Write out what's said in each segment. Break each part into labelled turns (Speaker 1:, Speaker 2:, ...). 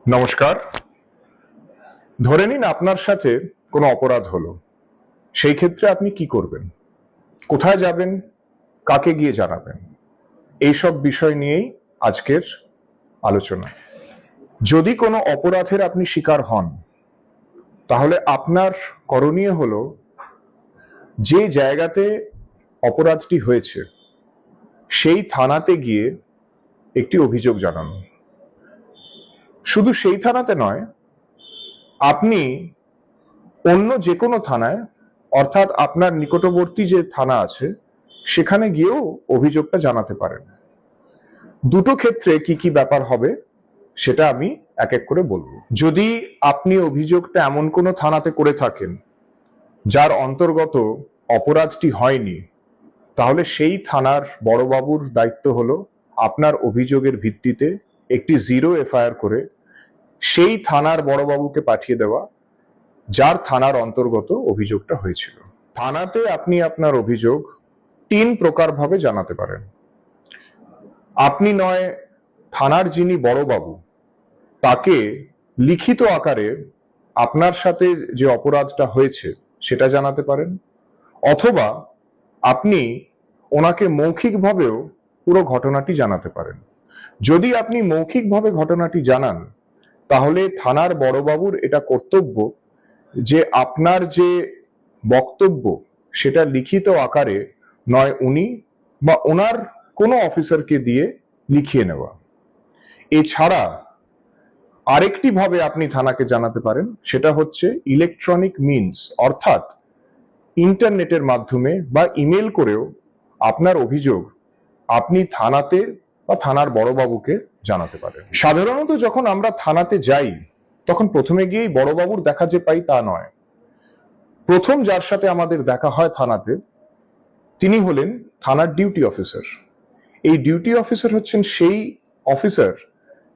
Speaker 1: নমস্কার। ধরে নিন আপনার সাথে কোনো অপরাধ হলো। সেই ক্ষেত্রে আপনি কি করবেন? কোথায় যাবেন? কাকে গিয়ে জানাবেন? এইসব বিষয় নিয়েই আজকের আলোচনা। যদি কোনো অপরাধের আপনি শিকার হন, তাহলে আপনার করণীয় হলো যে জায়গাতে অপরাধটি হয়েছে সেই থানাতে গিয়ে একটি অভিযোগ জানানো। শুধু সেই থানাতে নয়, আপনি অন্য যে কোনো থানায়, অর্থাৎ আপনার নিকটবর্তী যে থানা আছে সেখানে গিয়েও অভিযোগটা জানাতে পারেন। দুটো ক্ষেত্রে কি কি ব্যাপার হবে সেটা আমি এক এক করে বলবো। যদি আপনি অভিযোগটা এমন কোনো থানাতে করে থাকেন যার অন্তর্গত অপরাধটি হয়নি, তাহলে সেই থানার বড়বাবুর দায়িত্ব হলো আপনার অভিযোগের ভিত্তিতে একটি 0 এফআইআর করে সেই থানার বড়বাবুকে পাঠিয়ে দেওয়া যার থানার অন্তর্গত অভিযোগটা হয়েছিল। থানাতে আপনি আপনার অভিযোগ 3 প্রকার ভাবে জানাতে পারেন। আপনি নয় থানার যিনি বড়বাবু তাকে লিখিত আকারে আপনার সাথে যে অপরাধটা হয়েছে সেটা জানাতে পারেন, অথবা আপনি ওনাকে মৌখিকভাবেও পুরো ঘটনাটি জানাতে পারেন। যদি আপনি মৌখিকভাবে ঘটনাটি জানান, তাহলে থানার বড়বাবুর এটা কর্তব্য যে আপনার যে বক্তব্য সেটা লিখিত আকারে নয় উনি বা ওনার কোনো অফিসারকে দিয়ে লিখিয়ে নেওয়া। এছাড়া আরেকটি ভাবে আপনি থানাকে জানাতে পারেন, সেটা হচ্ছে ইলেকট্রনিক মিনস, অর্থাৎ ইন্টারনেটের মাধ্যমে বা ইমেল করেও আপনার অভিযোগ আপনি থানাতে বা থানার বড়বাবুকে জানাতে পারেন। সাধারণত যখন আমরা থানাতে যাই তখন প্রথমে গিয়েই বড়বাবুর দেখা যে পাই তা নয়। প্রথম যার সাথে আমাদের দেখা হয় থানাতে তিনি হলেন থানার ডিউটি অফিসার। এই ডিউটি অফিসার হচ্ছেন সেই অফিসার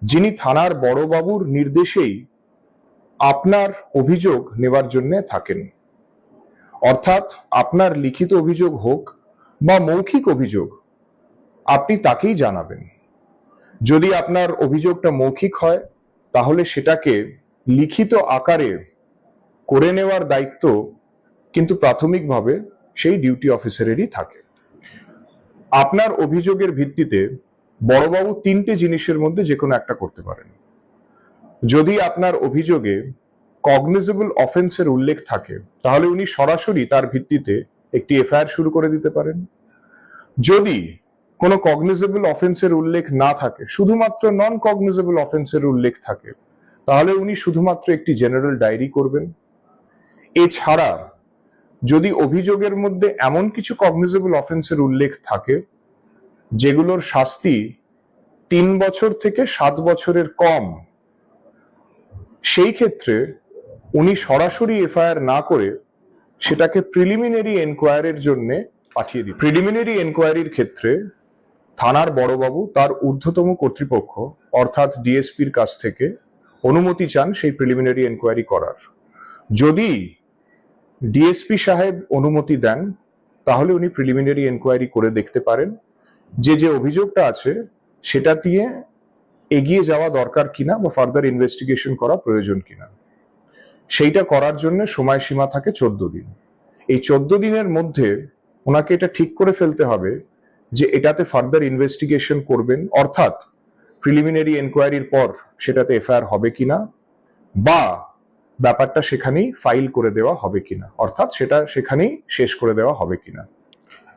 Speaker 1: যিনি থানার বড়বাবুর নির্দেশেই আপনার অভিযোগ নেবার জন্য থাকেন। অর্থাৎ আপনার লিখিত অভিযোগ হোক বা মৌখিক অভিযোগ, আপনি তাকেই জানাবেন। যদি আপনার অভিযোগটা মৌখিক হয় তাহলে সেটাকে লিখিত আকারে করে নেওয়ার দায়িত্ব কিন্তু প্রাথমিকভাবে সেই ডিউটি অফিসারেরই থাকে। আপনার অভিযোগের ভিত্তিতে বড়বাবু 3টে জিনিসের মধ্যে যে কোনো একটা করতে পারেন। যদি আপনার অভিযোগে কগনিজেবল অফেন্সের উল্লেখ থাকে তাহলে উনি সরাসরি তার ভিত্তিতে একটি এফআইআর শুরু করে দিতে পারেন। যদি কোনো কগনিজেবল অফেন্সের উল্লেখ না থাকে, শুধুমাত্র নন কগনিজেবল অফেন্সের উল্লেখ থাকে, তাহলে উনি শুধুমাত্র একটি জেনারেল ডায়েরি করবেন। এছাড়া যদি অভিযোগের মধ্যে এমন কিছু কগনিজেবল অফেন্সের উল্লেখ থাকে যেগুলোর শাস্তি 3 বছর থেকে 7 বছরের কম, সেই ক্ষেত্রে উনি সরাসরি এফআইআর না করে সেটাকে প্রিলিমিনারি এনকোয়ারির জন্য পাঠিয়ে দিন। প্রিলিমিনারি এনকোয়ারির ক্ষেত্রে থানার বড়বাবু তার ঊর্ধ্বতম কর্তৃপক্ষ অর্থাৎ ডিএসপির কাছ থেকে অনুমতি চান সেই প্রিলিমিনারি এনকোয়ারি করার। যদি ডিএসপি সাহেব অনুমতি দেন তাহলে উনি প্রিলিমিনারি এনকোয়ারি করে দেখতে পারেন যে যে অভিযোগটা আছে সেটা দিয়ে এগিয়ে যাওয়া দরকার কিনা বা ফার্দার ইনভেস্টিগেশন করা প্রয়োজন কিনা। সেইটা করার জন্য সময়সীমা থাকে 14 দিন। এই 14 দিনের মধ্যে ওনাকে এটা ঠিক করে ফেলতে হবে যে এটাতে ফার্দার ইনভেস্টিগেশন করবেন, অর্থাৎ প্রিলিমিনারি এনকোয়ারির পর সেটাতে এফআইআর হবে কিনা বা ব্যাপারটা সেখানেই ফাইল করে দেওয়া হবে কিনা, অর্থাৎ সেটা সেখানেই শেষ করে দেওয়া হবে কিনা।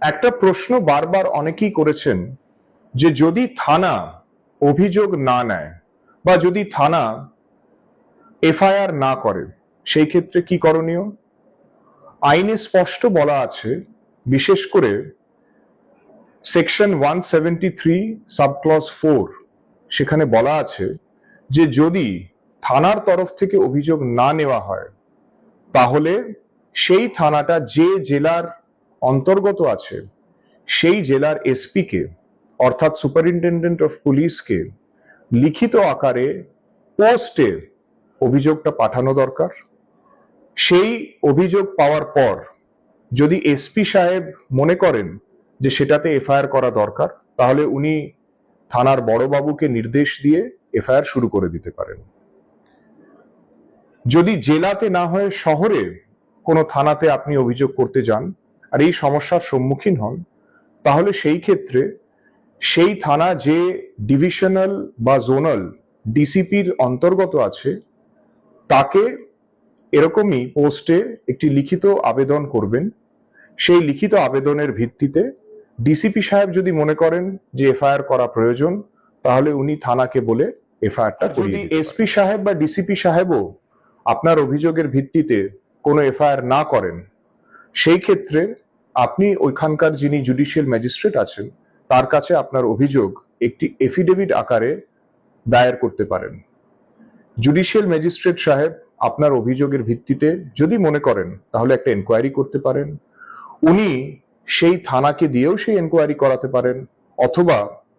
Speaker 1: একটা প্রশ্ন বারবার অনেকেই করেছেন যে যদি থানা অভিযোগ না নেয় বা যদি থানা এফআইআর না করে সেই ক্ষেত্রে কি করণীয়। আইনে স্পষ্ট বলা আছে, বিশেষ করে সেকশন 173 সাবক্লজ 4, সেখানে বলা আছে যে যদি থানার তরফ থেকে অভিযোগ না নেওয়া হয় তাহলে সেই থানাটা যে জেলার অন্তর্গত আছে সেই জেলার এসপি কে অর্থাৎ সুপারিনটেন্ডেন্ট অফ পুলিশকে লিখিত আকারে পোস্টে অভিযোগটা পাঠানো দরকার। সেই অভিযোগ পাওয়ার পর যদি এসপি সাহেব মনে করেন যে সেটাতে এফআইআর করা দরকার, তাহলে উনি থানার বড়বাবুকে নির্দেশ দিয়ে এফআইআর শুরু করে দিতে পারেন। যদি জেলাতে না হয়ে শহরে কোনো থানাতে আপনি অভিযোগ করতে যান আর এই সমস্যার সম্মুখীন হন, তাহলে সেই ক্ষেত্রে সেই থানা যে ডিভিশনাল বা জোনাল ডিসিপির অন্তর্গত আছে তাকে এরকমই পোস্টে একটি লিখিত আবেদন করবেন। সেই লিখিত আবেদনের ভিত্তিতে ডিসিপি সাহেব যদি মনে করেন যে এফআইআর করা প্রয়োজন, তাহলে উনি থানাকে বলে এফআইআরটা করিয়ে দিতে পারেন। এসপি সাহেব বা ডিসিপি সাহেবও আপনার অভিযোগের ভিত্তিতে কোনো এফআইআর না করেন, সেই ক্ষেত্রে আপনি ওইখানকার যিনি জুডিশিয়াল ম্যাজিস্ট্রেট আছেন তার কাছে আপনার অভিযোগ একটি এফিডেভিট আকারে দায়ের করতে পারেন। জুডিশিয়াল ম্যাজিস্ট্রেট সাহেব আপনার অভিযোগের ভিত্তিতে যদি মনে করেন তাহলে একটা এনকোয়ারি করতে পারেন। উনি সেই থানাকে দিয়েও সেই এনকোয়ারি করাতে পারেন, অথবা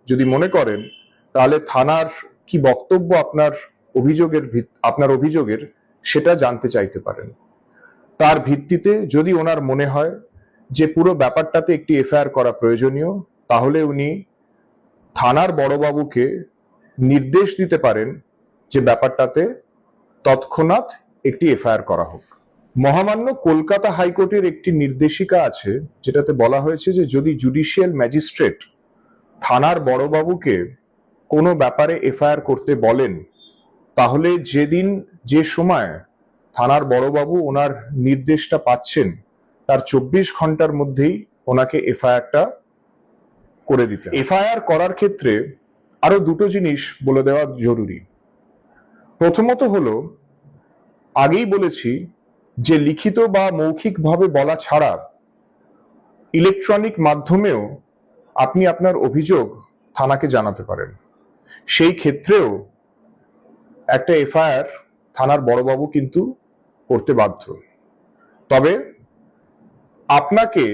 Speaker 1: যদি মনে করেন তাহলে থানার কি বক্তব্য আপনার অভিযোগের সেটা জানতে চাইতে পারেন। তার ভিত্তিতে যদি ওনার মনে হয় যে পুরো ব্যাপারটাতে একটি এফআইআর করা প্রয়োজনীয়, তাহলে উনি থানার বড়বাবুকে নির্দেশ দিতে পারেন যে ব্যাপারটাতে তৎক্ষণাৎ একটি এফআইআর করা হোক। মহামান্য কলকাতা হাইকোর্টের একটি নির্দেশিকা আছে যেটাতে বলা হয়েছে যে যদি জুডিশিয়াল ম্যাজিস্ট্রেট থানার বড়বাবুকে কোনো ব্যাপারে এফআইআর করতে বলেন, তাহলে যেদিন যে সময় থানার বড়বাবু ওনার নির্দেশটা পাচ্ছেন তার 24 ঘন্টার মধ্যেই ওনাকে এফআইআরটা করে দিতে। এফআইআর করার ক্ষেত্রে আরো দুটো জিনিস বলে দেওয়া জরুরি। প্রথমত হলো, আগেই বলেছি যে লিখিত বা মৌখিকভাবে বলা ছাড়া ইলেকট্রনিক মাধ্যমেও আপনি আপনার অভিযোগ থানাকে জানাতে পারেন। সেই ক্ষেত্রেও একটা এফআইআর থানার বড়বাবু কিন্তু করতে বাধ্য। তবে আপনাকে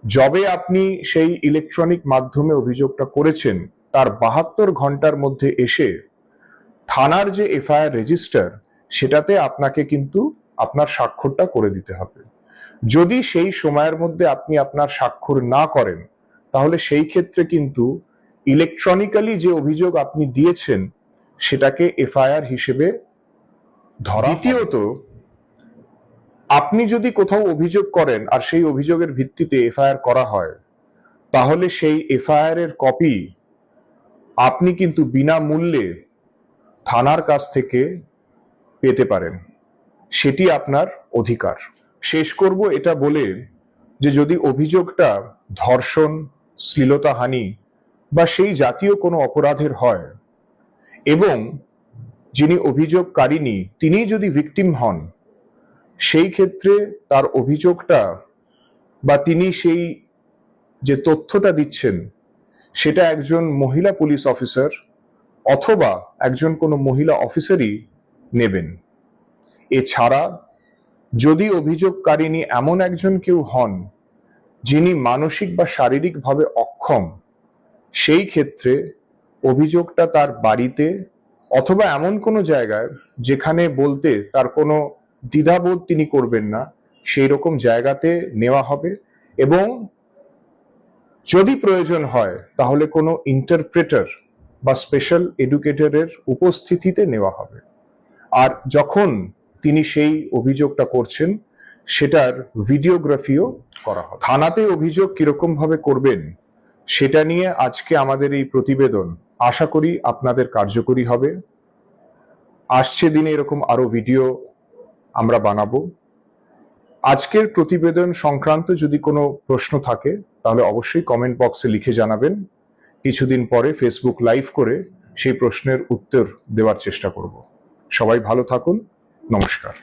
Speaker 1: যবে আপনি সেই ইলেকট্রনিক মাধ্যমে অভিযোগটা করেছেন তার 72 ঘন্টার মধ্যে এসে থানার যে এফআইআর রেজিস্টার সেটাতে আপনাকে কিন্তু আপনার স্বাক্ষরটা করে দিতে হবে। যদি সেই সময়ের মধ্যে আপনি আপনার স্বাক্ষর না করেন, তাহলে সেই ক্ষেত্রে কিন্তু ইলেকট্রনিক্যালি যে অভিযোগ আপনি দিয়েছেন সেটাকে এফআইআর হিসেবে ধরা। দ্বিতীয়ত, আপনি যদি কোথাও অভিযোগ করেন আর সেই অভিযোগের ভিত্তিতে এফআইআর করা হয়, তাহলে সেই এফআইআর এর কপি আপনি কিন্তু বিনামূল্যে থানার কাছ থেকে পেতে পারেন। সেটি আপনার অধিকার। শেষ করব এটা বলে যে যদি অভিযোগটা ধর্ষণ, শ্লীলতাহানি বা সেই জাতীয় কোনো অপরাধের হয় এবং যিনি অভিযোগকারিনী তিনি যদি ভিকটিম হন, সেই ক্ষেত্রে তার অভিযোগটা বা তিনি সেই যে তথ্যটা দিচ্ছেন সেটা একজন মহিলা পুলিশ অফিসার অথবা একজন কোনো মহিলা অফিসারই নেবেন। এছাড়া যদি অভিযোগকারিনী এমন একজন কেউ হন যিনি মানসিক বা শারীরিকভাবে অক্ষম, সেই ক্ষেত্রে অভিযোগটা তার বাড়িতে অথবা এমন কোনো জায়গায় যেখানে বলতে তার কোনো দ্বিধাবোধ তিনি করবেন না, সেই রকম জায়গাতে নেওয়া হবে এবং যদি প্রয়োজন হয় তাহলে কোনো ইন্টারপ্রেটার বা স্পেশাল এডুকেটরের উপস্থিতিতে নেওয়া হবে। আর যখন তিনি সেই অভিযোগটা করছেন সেটার ভিডিওগ্রাফিও করা হবে। থানাতে অভিযোগ কিরকম ভাবে করবেন সেটা নিয়ে আজকে আমাদের এই প্রতিবেদন আশা করি আপনাদের কার্যকরী হবে। আসছে দিনে এরকম আরো ভিডিও আমরা বানাবো। আজকের প্রতিবেদন সংক্রান্ত যদি কোনো প্রশ্ন থাকে তাহলে অবশ্যই কমেন্ট বক্সে লিখে জানাবেন। কিছুদিন পরে ফেসবুক লাইভ করে সেই প্রশ্নের উত্তর দেওয়ার চেষ্টা করব। সবাই ভালো থাকুন। নমস্কার।